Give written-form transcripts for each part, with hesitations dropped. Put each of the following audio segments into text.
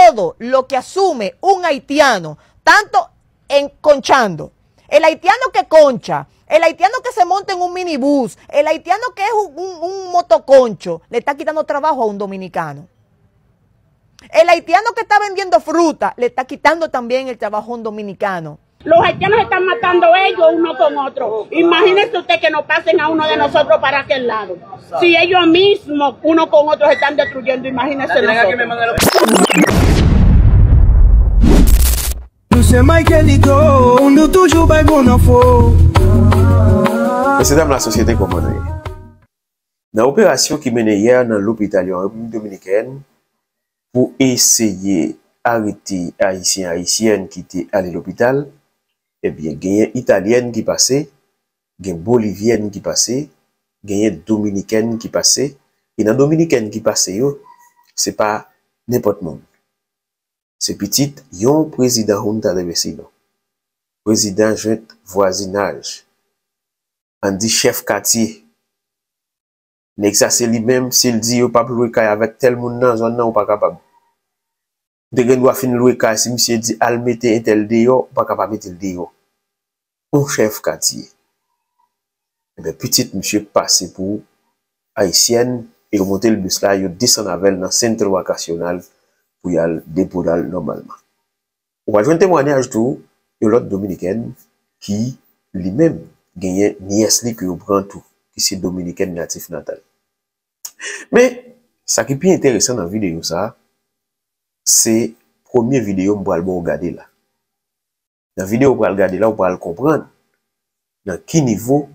todo lo que asume un haitiano, tanto conchando, el haitiano que concha, el haitiano que se monta en un minibús, el haitiano que es un motoconcho, le está quitando trabajo a un dominicano. El haitiano que está vendiendo fruta, le está quitando también el trabajo a un dominicano. Los haitianos están matando ellos uno con otro. Imagínese usted que nos pasen a uno de nosotros para aquel lado. Si ellos mismos, uno con otro, se están destruyendo, imagínese nosotros. Messieurs, dames, la société commande. Dans l'opération qui menait hier dans l'hôpital en République dominicaine pour essayer d'arrêter Haïtiens Haïtiennes qui étaient allés à l'hôpital, eh bien, il y a Italienne qui passait, il y a Bolivienne qui passait, il y a Dominicaine qui passait, et dans Dominicaine qui passait, c'est pas n'importe monde. C'est petit, yon président Junta de Vecino, président joint voisinage, on dit chef quartier. Nek ça c'est lui-même, s'il dit yo pas louer kay avec tel monde dans zone nan ou pas capable. De gen doit fin louer kay si monsieur dit al mette un tel deyo, pas capable mettre le deyo. Un chef quartier. Et bien petit monsieur passé pour haïtienne et monter le bus là, yo descend avec dans centre vacational pour y aller déposer normalement. On va jouer un témoignage tout de l'autre dominicaine qui lui-même gagne nièce li que yo prend tout, qui c'est dominicaine natif natal. Mais ça qui est plus intéressant dans la vidéo ça, c'est première vidéo que je vais regarder là. Dans la vidéo que je vais regarder là, on va comprendre dans quel niveau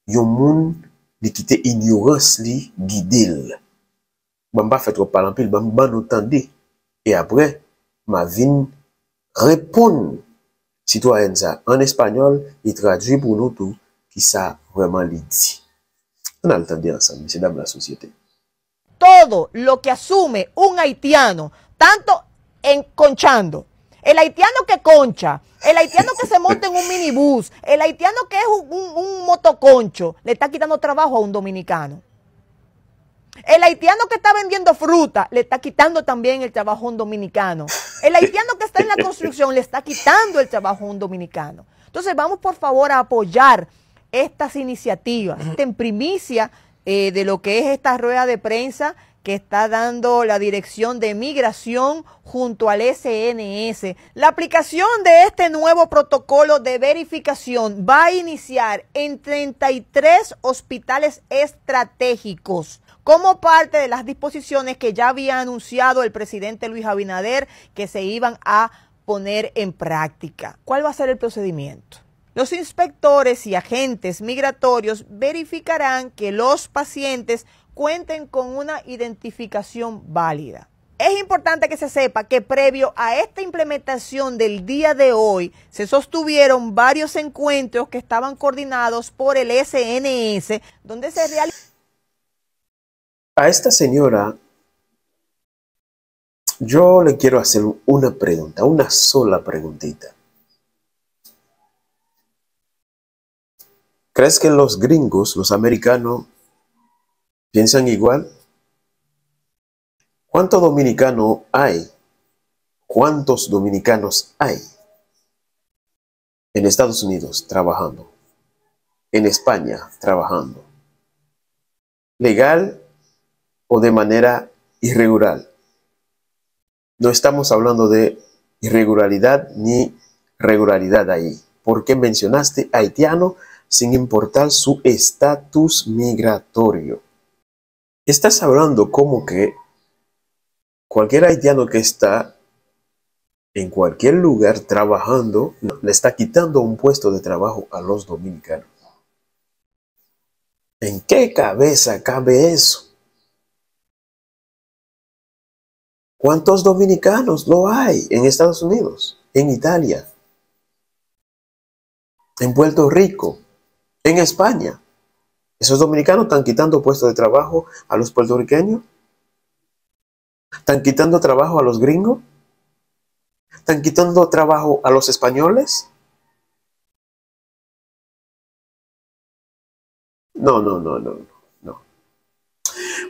yon moun li kite ignorance li guidel. Je ne vais pas faire trop parler, je vais entendre. Et après, ma vin répondre citoyen ça en espagnol, il traduit pour nous tout qui ça vraiment li dit. On a le temps de dire ensemble, messieurs, dames, la société. Todo lo que asume un haitiano, tanto conchando, el haitiano que concha, el haitiano que se monta en un minibús, el haitiano que es un motoconcho, le está quitando trabajo a un dominicano. El haitiano que está vendiendo fruta, le está quitando también el trabajo a un dominicano. El haitiano que está en la construcción, le está quitando el trabajo a un dominicano. Entonces vamos por favor a apoyar estas iniciativas, en primicia de lo que es esta rueda de prensa que está dando la Dirección de Migración junto al SNS. La aplicación de este nuevo protocolo de verificación va a iniciar en 33 hospitales estratégicos como parte de las disposiciones que ya había anunciado el presidente Luis Abinader que se iban a poner en práctica. ¿Cuál va a ser el procedimiento? Los inspectores y agentes migratorios verificarán que los pacientes cuenten con una identificación válida. Es importante que se sepa que previo a esta implementación del día de hoy se sostuvieron varios encuentros que estaban coordinados por el SNS, donde se realizó. A esta señora, yo le quiero hacer una pregunta, una sola preguntita. ¿Crees que los gringos, los americanos, piensan igual? ¿Cuántos dominicanos hay? ¿Cuántos dominicanos hay en Estados Unidos trabajando? En España trabajando. ¿Legal o de manera irregular? No estamos hablando de irregularidad ni regularidad ahí. ¿Por qué mencionaste haitiano sin importar su estatus migratorio? Estás hablando como que cualquier haitiano que está en cualquier lugar trabajando le está quitando un puesto de trabajo a los dominicanos. ¿En qué cabeza cabe eso? ¿Cuántos dominicanos lo hay en Estados Unidos, en Italia, en Puerto Rico, en España? ¿Esos dominicanos están quitando puestos de trabajo a los puertorriqueños? ¿Están quitando trabajo a los gringos? ¿Están quitando trabajo a los españoles? Non.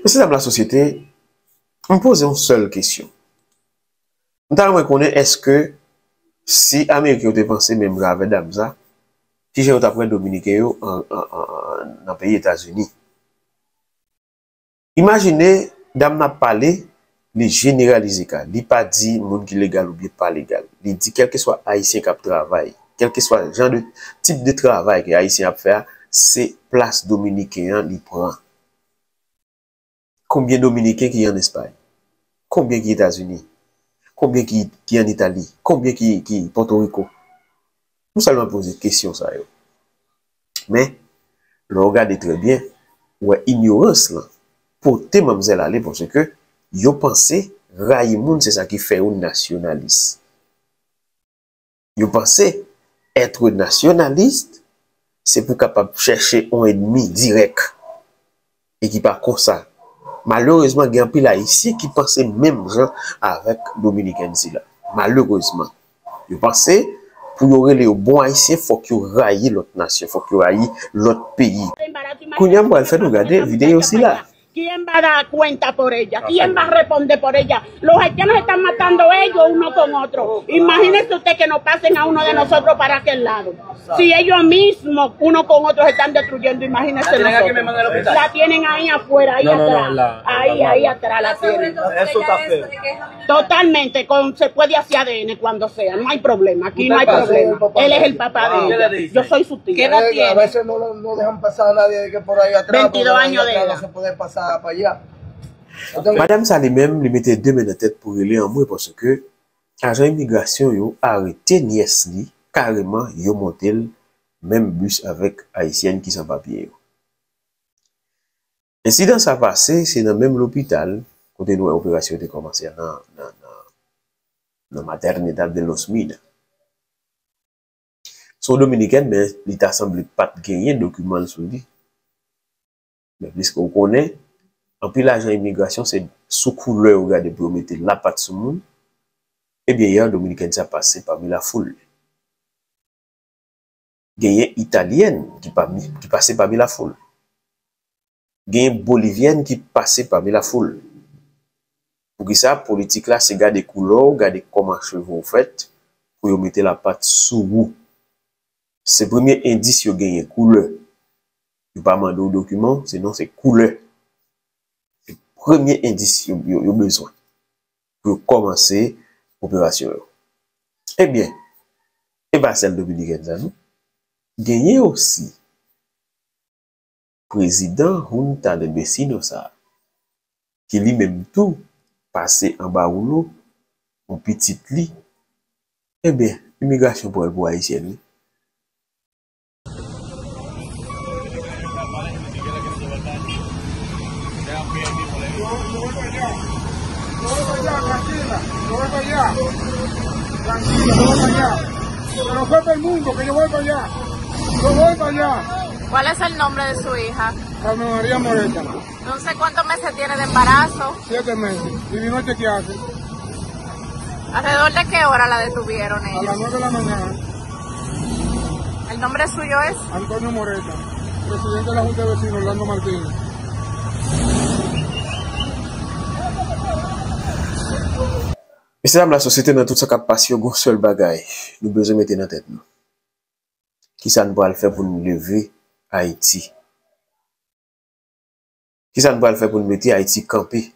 Monsieur, dans la société, on pose une seule question. Nous allons reconnaître est-ce que si Amérique a pensé même grave d'âme ça, si j'ai après Dominicain dans le pays États-Unis. Imaginez, dame n'a parlé, les généraliser, il n'a pas dit monde qui légal ou bien pas légal. Il dit quel que soit haïtien qui travaille, quel que soit le genre de type de travail que haïtien a fait, c'est place dominicain il prend. Combien de Dominicains qui y en Espagne? Combien qui États-Unis? Combien qui en Italie? Combien qui Porto Rico? Nous allons poser des questions ça. Mais, le regardez très bien, ouais, ignorance là, pour tes mamzelles aller parce que, yo pensé, Raïmoun, c'est ça qui fait un nationaliste. Yo pensé, être nationaliste, c'est pour capable chercher un ennemi direct. Et qui pas comme ça. Malheureusement, il y a un peu là ici qui pensait même gens avec Dominicain là. Malheureusement. Yo pensé, pour y aurait les bons haïtiens, il faut qu'il raille l'autre nation, il faut qu'il raille l'autre pays. Kounya mwa fait regarder vidéo aussi là. ¿Quién va a dar cuenta por ella? ¿Quién va a responder por ella? Los haitianos están matando ellos uno con otro. Imagínese usted que nos pasen a uno de nosotros para aquel lado. Si ellos mismos, uno con otro, se están destruyendo, imagínese nosotros. La tienen ahí afuera, ahí atrás. Ahí atrás la tienen. Eso está feo. Totalmente, se puede hacer ADN cuando sea, no hay problema, aquí no hay problema. Él es el papá de ella, yo soy su tío. ¿Qué edad tiene? A veces no dejan pasar a nadie que por ahí atrás. 22 años de edad. No se puede pasar para allá. Madame Salé même lui mettait deux mains dans la tête pour aller en moi parce que agent immigration yo arrêté nièce li carrément yo monté le même bus avec haïtienne qui sans papier. Incident ça passé c'est dans même l'hôpital quand une opération était commencé dans maternité de Los Minas. Son dominicaine mais l'état semble pas gagner document sur lui. Mais puisqu'on connaît en plus, l'agent immigration, c'est sous couleur, regardez, pour mettre la patte sur le monde. Eh bien, hier, Dominicaine, ça passé parmi la foule. Gagne italienne qui passait parmi la foule. Gagne bolivienne qui passait parmi la foule. Pour que ça, politique là, c'est garder couleur, garder comment cheveux fait, pour mettre la patte sous vous. C'est le premier indice que gagne couleur. Il pas demander au document, sinon c'est couleur. Premier indice yo besoin pour commencer l'opération. Eh bien, et pas celle dominicaine ça nous. Gagné aussi président Junta de Vecinos ça qui lui-même tout passé en bas ou l'eau en petit lit. Eh bien, immigration pour le haïtien. Pero fue para el mundo que yo voy para allá. Yo voy para allá. ¿Cuál es el nombre de su hija? Carmen María Moreta. No sé cuántos meses tiene de embarazo. 7 meses. Y vino a chequearse. ¿Alrededor de qué hora la detuvieron A las ellos? 9 de la mañana. ¿El nombre suyo es? Antonio Moreta, presidente de la Junta de Vecinos, Orlando Martínez. Messieurs, la société dans toute sa capacité, un seul bagage, nous besoin mettre dans la tête. Qui ça nous va le faire pour nous lever Haïti? Qui ça nous va le faire pour nous mettre Haïti camper?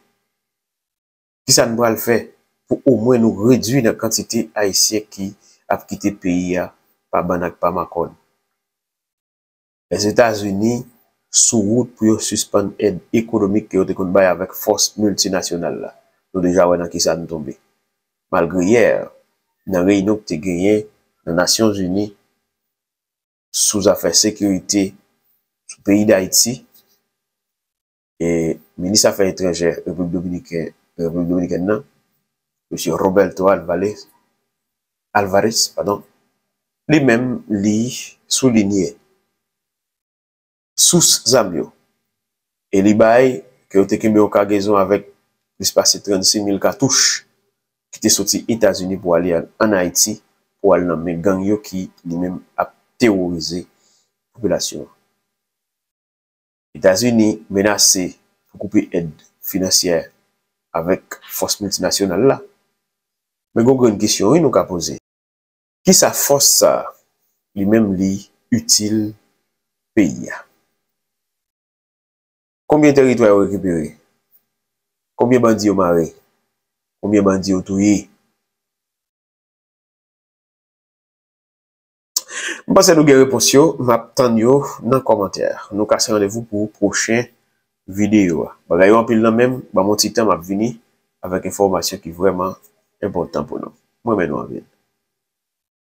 Qui ça nous va le faire pour au moins nous réduire la quantité haïtien qui a quitté le pays par Banak, par Macron? Les États-Unis, sous route pour suspendre l'aide économique qui ont été avec force multinationale là. Nous déjà dans qui ça nous tomber. Malgré hier, dans la réunion que tu as gagné dans les Nations Unies sous affaires sécurité sous le pays d'Haïti, et le ministre des Affaires étrangères République dominicaine, M. Roberto Alvarez, lui-même lui souligné sous Zambio et les bails qui ont été mis en cargaison avec plus de 36 000 cartouches qui étaient sortis aux États-Unis pour aller en Haïti pour aller dans les gangs qui lui-même a terrorisé la population. Les États-Unis menacés pour couper aide financière avec force multinationale là. Mais gon une question oui nous ka poser. Qui sa force ça lui-même li utile pays? Combien de territoires récupéré? Combien de bandits ont maré? Combien de bandits ont tué? Je pense que nous avons réponse, m'attendons dans les commentaires. Nous cassons rendez-vous pour prochaine vidéo. Bagay en pile même, mon petit temps m'a venu avec information qui est vraiment important pour nous. Moi, maintenant,